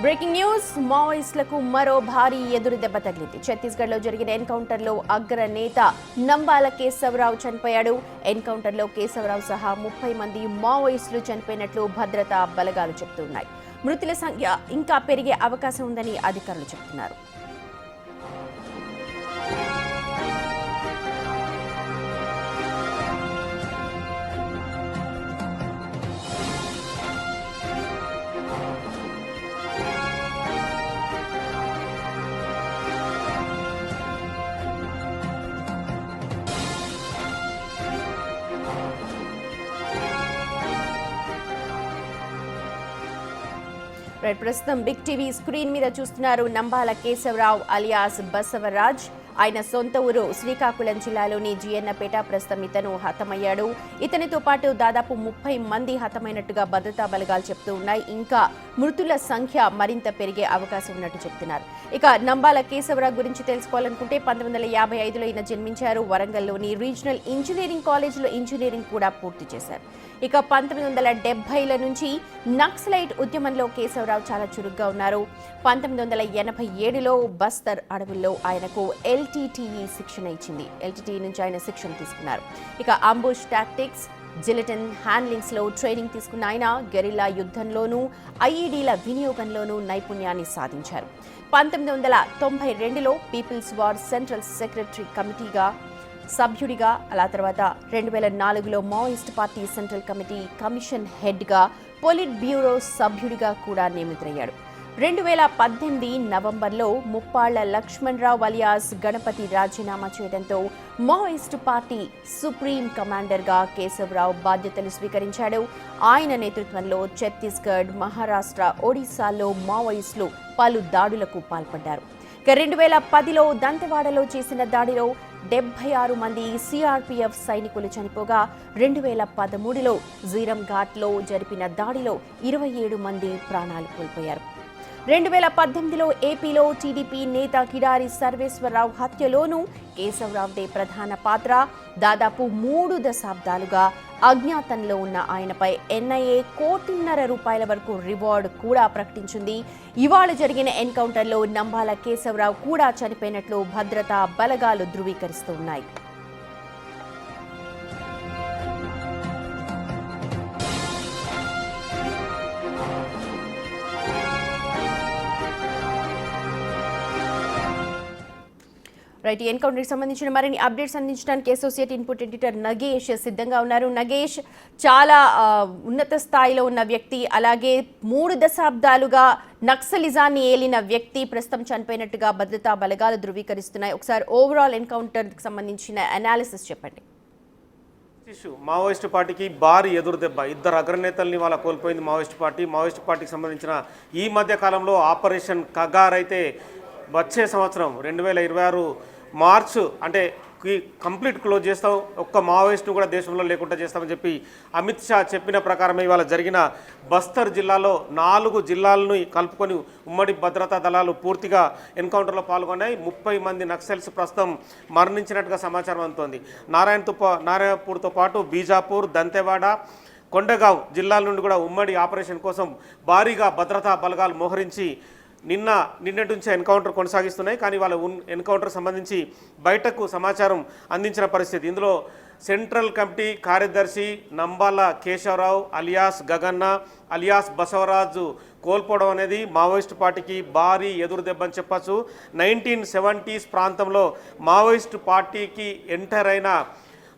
Breaking news, మావోయిస్టులకు మరో భారీ ఎదురు దెబ్బ తగిలింది. ఛత్తీస్గఢ్లో జరిగిన ఎన్కౌంటర్లో అగ్రనేత నంబాల కేశవరావు చనిపోయాడు. ఎన్కౌంటర్లో కేశవరావు సహా 30 మంది మావోయిస్టులు చనిపోయినట్లు భద్రతా బలగాలు చెబుతున్నాయి. మృతుల సంఖ్య ఇంకా పెరిగే అవకాశం ఉందని అధికారులు చెబుతున్నారు. ప్రస్తుతం బిగ్ టీవీ స్క్రీన్ మీద చూస్తున్నారు నంబాల కేశవరావు అలియాస్ బసవరాజ్. ఆయన సొంత ఊరు శ్రీకాకుళం జిల్లాలోని జియన్నపేట. ప్రస్తుతం ఇతను హతమయ్యాడు. ఇతనితో పాటు దాదాపు 30 మంది హతమైనట్టుగా భద్రతా బలగాలు చెప్తూ ఉన్నాయి. ఇంకా మృతుల సంఖ్య మరింత పెరిగే అవకాశం ఉన్నట్టు చెప్తున్నారు. ఇక నంబాల కేశవరావు గురించి తెలుసుకోవాలనుకుంటే 1955లో ఈయన జన్మించారు. వరంగల్లోని రీజనల్ ఇంజనీరింగ్ కాలేజీలో ఇంజనీరింగ్ కూడా పూర్తి చేశారు. ఇక 1970ల నుంచి నక్సలైట్ ఉద్యమంలో కేశవరావు చాలా చురుగ్గా ఉన్నారు. 1987లో బస్తర్ అడవుల్లో ఆయనకు ఎల్టీటీఈ శిక్షణ ఇచ్చింది. ఎల్టీటీఈ నుంచి ఆయన శిక్షణ తీసుకున్నారు. ఇక అంబుష్ టాక్టిక్స్, జిలెటిన్ హ్యాండ్లింగ్స్లో ట్రైనింగ్ తీసుకున్న ఆయన గెరిల్లా యుద్ధంలోనూ ఐఈడీల వినియోగంలోనూ నైపుణ్యాన్ని సాధించారు. 1992లో పీపుల్స్ వార్ సెంట్రల్ సెక్రటరీ కమిటీగా సభ్యుడిగా, అలా తర్వాత 2004లో Maoist party central committee commission హెడ్గా, పొలిట్ బ్యూరో సభ్యుడిగా కూడా నియమితులయ్యాడు. 2018 నవంబర్లో ముప్పాళ్ల లక్ష్మణరావు అలియాస్ గణపతి రాజీనామా చేయడంతో మావోయిస్టు పార్టీ సుప్రీం కమాండర్గా కేశవరావు బాధ్యతలు స్వీకరించాడు. ఆయన నేతృత్వంలో ఛత్తీస్గఢ్, మహారాష్ట్ర, ఒడిశాలో మావోయిస్టులు పలు దాడులకు పాల్పడ్డారు. 2010లో దంతెవాడలో చేసిన దాడిలో 76 మంది సిఆర్పీఎఫ్ సైనికులు చనిపోగా 2013లో జీరం ఘాట్లో జరిపిన దాడిలో 27 మంది ప్రాణాలు కోల్పోయారు. 2018లో ఏపీలో టీడీపీ నేత కిడారి సర్వేశ్వరరావు హత్యలోనూ కేశవరావుదే ప్రధాన పాత్ర. దాదాపు 3 దశాబ్దాలుగా అజ్ఞాతంలో ఉన్న ఆయనపై ఎన్ఐఏ ₹1.5 కోటి వరకు రివార్డు కూడా ప్రకటించింది. ఇవాళ జరిగిన ఎన్కౌంటర్లో నంబాల కేశవరావు కూడా చనిపోయినట్లు భద్రతా బలగాలు ధృవీకరిస్తున్నాయి. రైట్, ఎన్కౌంటర్కి సంబంధించిన మరిన్ని అప్డేట్స్ అందించడానికి అసోసియేట్ ఇన్పుట్ ఎడిటర్ నగేష్ సిద్ధంగా ఉన్నారు. నగేష్, చాలా ఉన్నత స్థాయిలో ఉన్న వ్యక్తి, అలాగే 3 దశాబ్దాలుగా నక్సలిజాన్ని ఏలిన వ్యక్తి ప్రస్తుతం చనిపోయినట్టుగా భద్రతా బలగాలు ధృవీకరిస్తున్నాయి. ఒకసారి ఓవరాల్ ఎన్కౌంటర్కి సంబంధించిన అనాలిసిస్ చెప్పండి. మావోయిస్టు పార్టీకి భారీ ఎదురు దెబ్బ. 2 అగ్రనేతల్ని వాళ్ళ కోల్పోయింది మావోయిస్టు పార్టీకి సంబంధించిన ఈ మధ్య కాలంలో ఆపరేషన్ కగార్ అయితే వచ్చే సంవత్సరం 2026 మార్చ్ అంటే కంప్లీట్ క్లోజ్ చేస్తాం, ఒక్క మావోయిస్ట్ను కూడా దేశంలో లేకుండా చేస్తామని చెప్పి అమిత్ షా చెప్పిన ప్రకారమే ఇవాళ జరిగిన బస్తర్ జిల్లాలో 4 జిల్లాలను కలుపుకొని ఉమ్మడి భద్రతా దళాలు పూర్తిగా ఎన్కౌంటర్లో పాల్గొన్నాయి. 30 మంది నక్సల్స్ ప్రస్తుతం మరణించినట్టుగా సమాచారం అందుతోంది. నారాయణపూర్తో పాటు బీజాపూర్, దంతెవాడ, కొండగావ్ జిల్లాల నుండి కూడా ఉమ్మడి ఆపరేషన్ కోసం భారీగా భద్రతా బలగాలు మోహరించి నిన్నటి నుంచి ఎన్కౌంటర్ కొనసాగిస్తున్నాయి. కానీ వాళ్ళ ఎన్కౌంటర్ సంబంధించి బయటకు సమాచారం అందించిన పరిస్థితి. ఇందులో సెంట్రల్ కమిటీ కార్యదర్శి నంబాల కేశవరావు అలియాస్ గగన్న అలియాస్ బసవరాజు కోల్పోవడం అనేది మావోయిస్టు పార్టీకి భారీ ఎదురు దెబ్బని చెప్పచ్చు. 1970s ప్రాంతంలో మావోయిస్టు పార్టీకి ఎంటర్ అయిన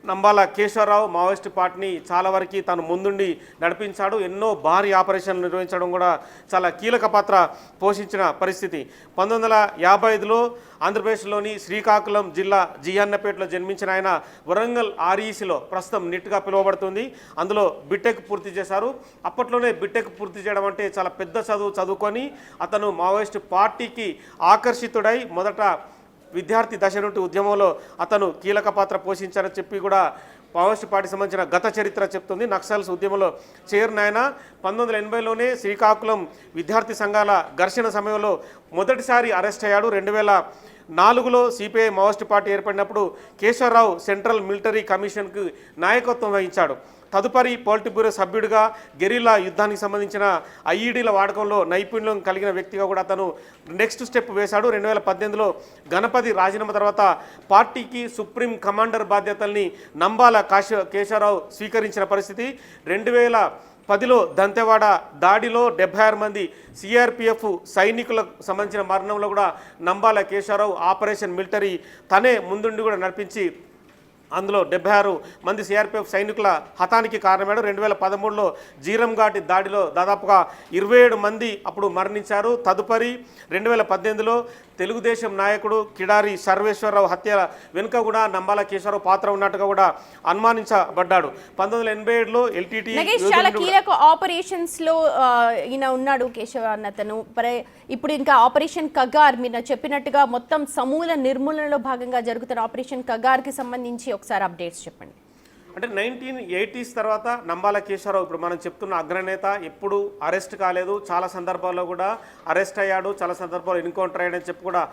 నంబాల కేశవరావు మావోయిస్టు పార్టీని చాలా వరకు తను ముందుండి నడిపించాడు. ఎన్నో భారీ ఆపరేషన్లు నిర్వహించడం కూడా చాలా కీలక పాత్ర పోషించిన పరిస్థితి. 1955లో ఆంధ్రప్రదేశ్లోని శ్రీకాకుళం జిల్లా జియన్నపేటలో జన్మించిన ఆయన వరంగల్ ఆర్ఈసీలో ప్రస్తుతం నిట్గా పిలువబడుతుంది. అందులో బిటెక్ పూర్తి చేశారు. అప్పట్లోనే బిటెక్ పూర్తి చేయడం అంటే చాలా పెద్ద చదువుకొని అతను మావోయిస్టు పార్టీకి ఆకర్షితుడై మొదట విద్యార్థి దశ నుండి ఉద్యమంలో అతను కీలక పాత్ర పోషించారని చెప్పి కూడా మావోయిస్టు పార్టీకి సంబంధించిన గత చరిత్ర చెప్తుంది. నక్సల్స్ ఉద్యమంలో చేరిన ఆయన 1980లోనే శ్రీకాకుళం విద్యార్థి సంఘాల ఘర్షణ సమయంలో మొదటిసారి అరెస్ట్ అయ్యాడు. 2004లో సిపిఐ మావోయిస్టు పార్టీ ఏర్పడినప్పుడు కేశవరావు సెంట్రల్ మిలిటరీ కమిషన్కు నాయకత్వం వహించాడు. తదుపరి పాలిట్ బ్యూరో సభ్యుడిగా గెరిల్లా యుద్ధానికి సంబంధించిన ఐఈడీల వాడకంలో నైపుణ్యం కలిగిన వ్యక్తిగా కూడా అతను నెక్స్ట్ స్టెప్ వేశాడు. 2018లో గణపతి రాజీనామా తర్వాత పార్టీకి సుప్రీం కమాండర్ బాధ్యతల్ని నంబాల కేశవరావు స్వీకరించిన పరిస్థితి. 2010లో దంతెవాడ దాడిలో 76 మంది సిఆర్పిఎఫ్ సైనికులకు సంబంధించిన మరణంలో కూడా నంబాల కేశవరావు ఆపరేషన్ మిలిటరీ తనే ముందుండి కూడా నడిపించి అందులో 76 మంది సిఆర్పిఎఫ్ సైనికుల హతానికి కారణమాడు. 2013లో జీరంఘాటి దాడిలో దాదాపుగా 27 మంది అప్పుడు మరణించారు. తదుపరి 2018లో తెలుగుదేశం నాయకుడు కిడారి సర్వేశ్వరరావు హత్య వెనుక కూడా నంబాల కేశవరావు పాత్ర ఉన్నట్టుగా కూడా అనుమానించబడ్డాడు. 1987లో ఎల్టీటీ చాలా కీలక ఆపరేషన్స్ లో ఈయన ఉన్నాడు కేశవ అన్నతను. ఇప్పుడు ఇంకా ఆపరేషన్ కగార్ మీరు చెప్పినట్టుగా మొత్తం సమూల నిర్మూలనలో భాగంగా జరుగుతున్న ఆపరేషన్ కగార్ కి సంబంధించి ఒకసారి అప్డేట్స్ చెప్పండి. అంటే 1980s తర్వాత నంబాల కేశవరావు ఇప్పుడు మనం చెప్తున్న అగ్రనేత ఎప్పుడు అరెస్ట్ కాలేదు. చాలా సందర్భాల్లో కూడా అరెస్ట్ అయ్యాడు, చాలా సందర్భాల్లో ఎన్కౌంటర్ అయ్యాడని చెప్పి కూడా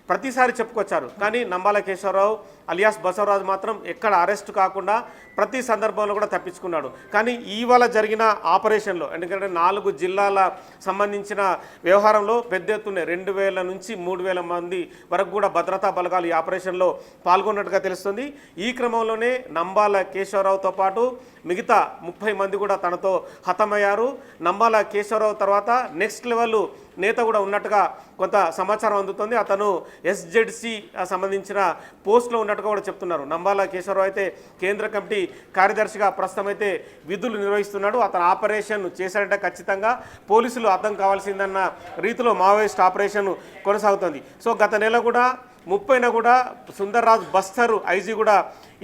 ప్రతిసారి చెప్పుకొచ్చారు. కానీ నంబాల కేశవరావు అలియాస్ బసవరాజు మాత్రం ఎక్కడ అరెస్ట్ కాకుండా ప్రతి సందర్భంలో కూడా తప్పించుకున్నాడు. కానీ ఇవాళ జరిగిన ఆపరేషన్లో ఎందుకంటే 4 జిల్లాల సంబంధించిన వ్యవహారంలో పెద్ద ఎత్తున 2000 నుంచి 3000 మంది వరకు కూడా భద్రతా బలగాలు ఈ ఆపరేషన్లో పాల్గొన్నట్టుగా తెలుస్తుంది. ఈ క్రమంలోనే నంబాల కేశవరావుతో పాటు మిగతా 30 మంది కూడా తనతో హతమయ్యారు. నంబాల కేశవరావు తర్వాత నెక్స్ట్ లెవెల్ నేత కూడా ఉన్నట్టుగా కొంత సమాచారం అందుతుంది. అతను ఎస్జెడ్సి సంబంధించిన పోస్ట్లో ఉన్నట్టుగా కూడా చెప్తున్నారు. నంబాల కేశవరావు అయితే కేంద్ర కమిటీ కార్యదర్శిగా ప్రస్తుతం అయితే విధులు నిర్వహిస్తున్నాడు. అతను ఆపరేషన్ చేశాడంటే ఖచ్చితంగా పోలీసులు అర్థం కావాల్సిందన్న రీతిలో మావోయిస్ట్ ఆపరేషన్ కొనసాగుతుంది. సో గత నెల కూడా 30న కూడా సుందర్రాజ్ బస్తర్ ఐజీ కూడా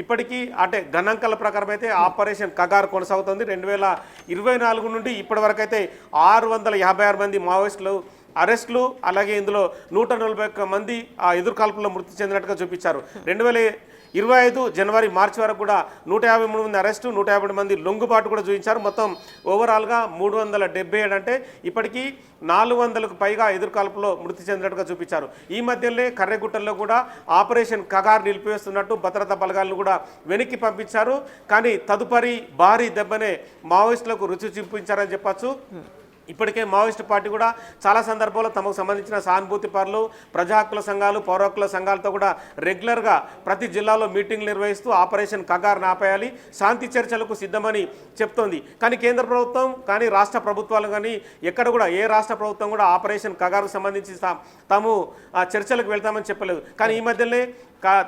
ఇప్పటికీ అంటే గణాంకాల ప్రకారం అయితే ఆపరేషన్ కగార్ కొనసాగుతుంది. 2024 నుండి ఇప్పటి వరకు అయితే 656 మంది మావోయిస్టులు అరెస్టులు, అలాగే ఇందులో 141 మంది ఆ ఎదురుకాల్పుల్లో మృతి చెందినట్టుగా చూపించారు. 2025 జనవరి మార్చి వరకు కూడా 153 మంది అరెస్టు, 150 మంది లొంగుబాటు కూడా చూపించారు. మొత్తం ఓవరాల్గా 377 అంటే ఇప్పటికీ 400కు పైగా ఎదురుకాల్పులో మృతి చెందినట్టుగా చూపించారు. ఈ మధ్యలో కర్రెగుట్టల్లో కూడా ఆపరేషన్ కగార్ నిలిపివేస్తున్నట్టు భద్రతా బలగాలను కూడా వెనక్కి పంపించారు. కానీ తదుపరి భారీ దెబ్బనే మావోయిస్టులకు రుచి చూపించారని చెప్పచ్చు. ఇప్పటికే మావోయిస్టు పార్టీ కూడా చాలా సందర్భాల్లో తమకు సంబంధించిన సానుభూతి పరులు, ప్రజా హక్కుల సంఘాలు, పౌర హక్కుల సంఘాలతో కూడా రెగ్యులర్గా ప్రతి జిల్లాలో మీటింగ్లు నిర్వహిస్తూ ఆపరేషన్ కగార్ ఆపేయాలి, శాంతి చర్చలకు సిద్ధమని చెప్తోంది. కానీ కేంద్ర ప్రభుత్వం కానీ రాష్ట్ర ప్రభుత్వాలు కానీ ఎక్కడ కూడా ఏ రాష్ట్ర ప్రభుత్వం కూడా ఆపరేషన్ కగార్కు సంబంధించి తాము చర్చలకు వెళ్తామని చెప్పలేదు. కానీ ఈ మధ్యనే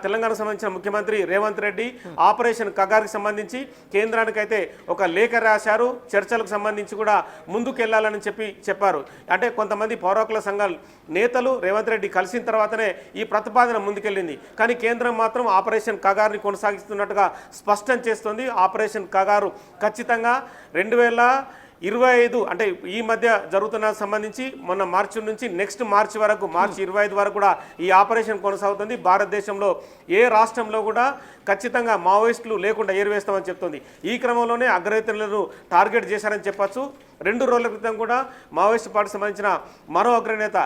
తెలంగాణకు సంబంధించిన ముఖ్యమంత్రి రేవంత్ రెడ్డి ఆపరేషన్ కగార్కి సంబంధించి కేంద్రానికైతే ఒక లేఖ రాశారు. చర్చలకు సంబంధించి కూడా ముందుకెళ్లాలని చెప్పారు. అంటే కొంతమంది పౌర హక్కుల సంఘాల నేతలు రేవంత్ రెడ్డి కలిసిన తర్వాతనే ఈ ప్రతిపాదన ముందుకెళ్ళింది. కానీ కేంద్రం మాత్రం ఆపరేషన్ కగార్ని కొనసాగిస్తున్నట్టుగా స్పష్టం చేస్తుంది. ఆపరేషన్ కగారు ఖచ్చితంగా 2025 అంటే ఈ మధ్య జరుగుతున్న సంబంధించి మొన్న మార్చి నుంచి నెక్స్ట్ మార్చి వరకు మార్చి 25 వరకు కూడా ఈ ఆపరేషన్ కొనసాగుతుంది. భారతదేశంలో ఏ రాష్ట్రంలో కూడా ఖచ్చితంగా మావోయిస్టులు లేకుండా ఏరివేస్తామని చెప్తుంది. ఈ క్రమంలోనే అగ్రనేతలను టార్గెట్ చేశారని చెప్పచ్చు. 2 రోజుల క్రితం కూడా మావోయిస్టు పార్టీకి సంబంధించిన మరో అగ్రనేత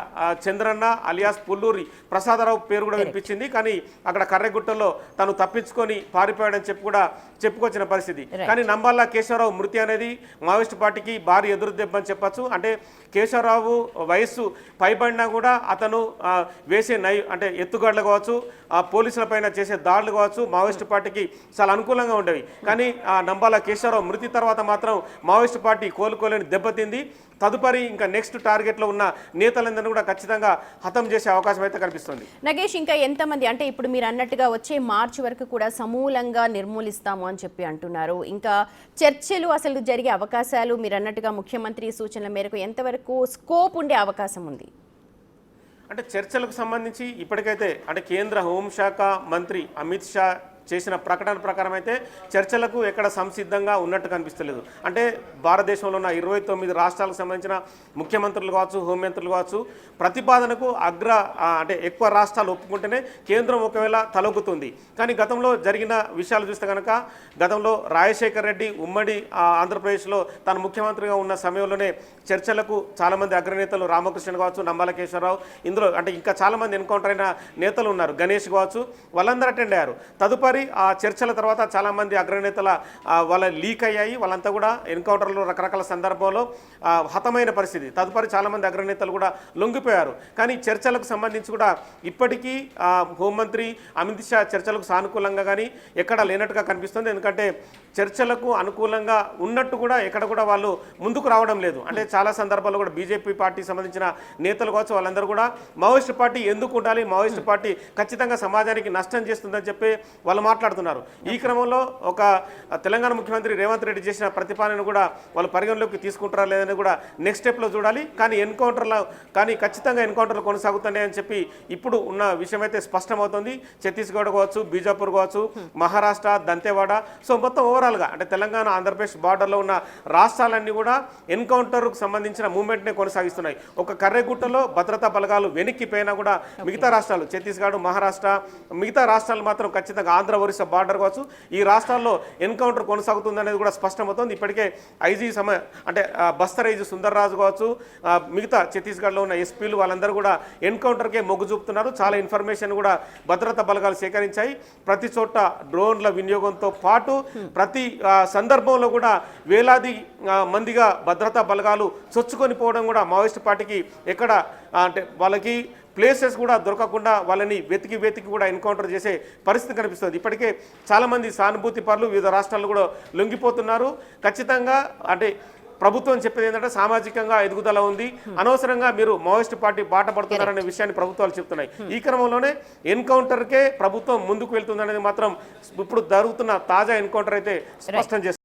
చంద్రన్న అలియాస్ పుల్లూరి ప్రసాదరావు పేరు కూడా వినిపించింది. కానీ అక్కడ కర్రెగుట్టలో తను తప్పించుకొని పారిపోయాడని చెప్పుకొచ్చిన పరిస్థితి. కానీ నంబాల కేశవరావు మృతి అనేది మావోయిస్టు పార్టీకి భారీ ఎదురు దెబ్బని చెప్పచ్చు. అంటే కేశవరావు వయస్సు పైబడినా కూడా అతను వేసే అంటే ఎత్తుగడలు కావచ్చు, పోలీసులపైన చేసే దాడులు కావచ్చు మావోయిస్టు పార్టీకి చాలా అనుకూలంగా ఉండేవి. కానీ నంబాల కేశవరావు మృతి తర్వాత మాత్రం మావోయిస్టు పార్టీ కోలుకోలేని దెబ్బతింది. తదుపరి ఇంకా నెక్స్ట్ టార్గెట్లో ఉన్న నేతలందరినీ కూడా ఖచ్చితంగా హతం చేసే అవకాశం అయితే కనిపిస్తుంది. నగేష్, ఇంకా ఎంతమంది అంటే ఇప్పుడు మీరు అన్నట్టుగా వచ్చే మార్చి వరకు కూడా సమూలంగా నిర్మూలిస్తాము అని చెప్పి అంటున్నారు. ఇంకా చర్చలు అసలు జరిగే అవకాశాలు మీరు అన్నట్టుగా ముఖ్యమంత్రి సూచనల మేరకు ఎంతవరకు స్కోప్ ఉండే అవకాశం ఉంది? అంటే చర్చలకు సంబంధించి ఇప్పటికైతే అంటే కేంద్ర హోంశాఖ మంత్రి అమిత్ షా చేసిన ప్రకటన ప్రకారం అయితే చర్చలకు ఎక్కడ సంసిద్ధంగా ఉన్నట్టు కనిపిస్తలేదు. అంటే భారతదేశంలో ఉన్న 29 రాష్ట్రాలకు సంబంధించిన ముఖ్యమంత్రులు కావచ్చు, హోంమంత్రులు కావచ్చు ప్రతిపాదనకు అంటే ఎక్కువ రాష్ట్రాలు ఒప్పుకుంటేనే కేంద్రం ఒకవేళ తలొగ్గుతుంది. కానీ గతంలో జరిగిన విషయాలు చూస్తే కనుక గతంలో రాజశేఖర్ రెడ్డి ఉమ్మడి ఆంధ్రప్రదేశ్లో తాను ముఖ్యమంత్రిగా ఉన్న సమయంలోనే చర్చలకు చాలామంది అగ్రనేతలు రామకృష్ణ కావచ్చు, నంబాల కేశవరావు, ఇందులో అంటే ఇంకా చాలామంది ఎన్కౌంటర్ అయిన నేతలు ఉన్నారు, గణేష్ కావచ్చు, వాళ్ళందరూ అటెండ్ అయ్యారు. తదుపరి తదుపరి ఆ చర్చల తర్వాత చాలామంది అగ్రనేతల వాళ్ళ లీక్ అయ్యాయి. వాళ్ళంతా కూడా ఎన్కౌంటర్లో రకరకాల సందర్భంలో హతమైన పరిస్థితి. తదుపరి చాలామంది అగ్రనేతలు కూడా లొంగిపోయారు. కానీ చర్చలకు సంబంధించి కూడా ఇప్పటికీ హోంమంత్రి అమిత్ షా చర్చలకు సానుకూలంగా కానీ ఎక్కడ లేనట్టుగా కనిపిస్తుంది. ఎందుకంటే చర్చలకు అనుకూలంగా ఉన్నట్టు కూడా ఎక్కడ కూడా వాళ్ళు ముందుకు రావడం లేదు. అంటే చాలా సందర్భాల్లో కూడా బీజేపీ పార్టీకి సంబంధించిన నేతలు కావచ్చు, వాళ్ళందరూ కూడా మావోయిస్ట్ పార్టీ ఎందుకు ఉండాలి, మావోయిస్ట్ పార్టీ ఖచ్చితంగా సమాజానికి నష్టం చేస్తుందని చెప్పి వాళ్ళు మాట్లాడుతున్నారు. ఈ క్రమంలో ఒక తెలంగాణ ముఖ్యమంత్రి రేవంత్ రెడ్డి చేసిన ప్రతిపాదనను కూడా వాళ్ళు పరిగణలోకి తీసుకుంటారా లేదని కూడా నెక్స్ట్ స్టెప్లో చూడాలి. కానీ ఖచ్చితంగా ఎన్కౌంటర్లు కొనసాగుతున్నాయని చెప్పి ఇప్పుడు ఉన్న విషయం అయితే స్పష్టమవుతుంది. ఛత్తీస్గఢ్ కావచ్చు, బీజాపూర్ కావచ్చు, మహారాష్ట్ర, దంతేవాడ, సో మొత్తం ఓవరాల్గా అంటే తెలంగాణ ఆంధ్రప్రదేశ్ బార్డర్లో ఉన్న రాష్ట్రాలన్నీ కూడా ఎన్కౌంటర్కు సంబంధించిన మూవ్మెంట్నే కొనసాగిస్తున్నాయి. ఒక కర్రెగుట్టలో భద్రతా బలగాలు వెనక్కిపోయినా కూడా మిగతా రాష్ట్రాలు ఛత్తీస్గఢ్, మహారాష్ట్ర, మిగతా రాష్ట్రాలు మాత్రం ఖచ్చితంగా ఆంధ్ర, ఒరిస్సా బార్డర్ కావచ్చు ఈ రాష్ట్రాల్లో ఎన్కౌంటర్ కొనసాగుతుంది అనేది కూడా స్పష్టమవుతుంది. ఇప్పటికే ఐజీ అంటే బస్తర్ ఐజీ సుందర్ రాజు కావచ్చు, మిగతా ఛత్తీస్గఢ్లో ఉన్న ఎస్పీలు వాళ్ళందరూ కూడా ఎన్కౌంటర్కే మొగ్గు చూపుతున్నారు. చాలా ఇన్ఫర్మేషన్ కూడా భద్రతా బలగాలు సేకరించాయి. ప్రతి చోట డ్రోన్ల వినియోగంతో పాటు ప్రతి సందర్భంలో కూడా వేలాది మందిగా భద్రతా బలగాలు చొచ్చుకొని పోవడం కూడా మావోయిస్ట్ పార్టీకి ఎక్కడ అంటే వాళ్ళకి ప్లేసెస్ కూడా దొరకకుండా వాళ్ళని వెతికి కూడా ఎన్కౌంటర్ చేసే పరిస్థితి కనిపిస్తుంది. ఇప్పటికే చాలామంది సానుభూతి పరులు వివిధ రాష్ట్రాల్లో కూడా లొంగిపోతున్నారు. ఖచ్చితంగా అంటే ప్రభుత్వం చెప్పేది ఏంటంటే సామాజికంగా ఎదుగుదల ఉంది, అనవసరంగా మీరు మావోయిస్ట్ పార్టీ బాట పడుతున్నారనే విషయాన్ని ప్రభుత్వాలు చెప్తున్నాయి. ఈ క్రమంలోనే ఎన్కౌంటర్కే ప్రభుత్వం ముందుకు వెళ్తుందనేది మాత్రం ఇప్పుడు జరుగుతున్న తాజా ఎన్కౌంటర్ అయితే స్పష్టం చేస్తుంది.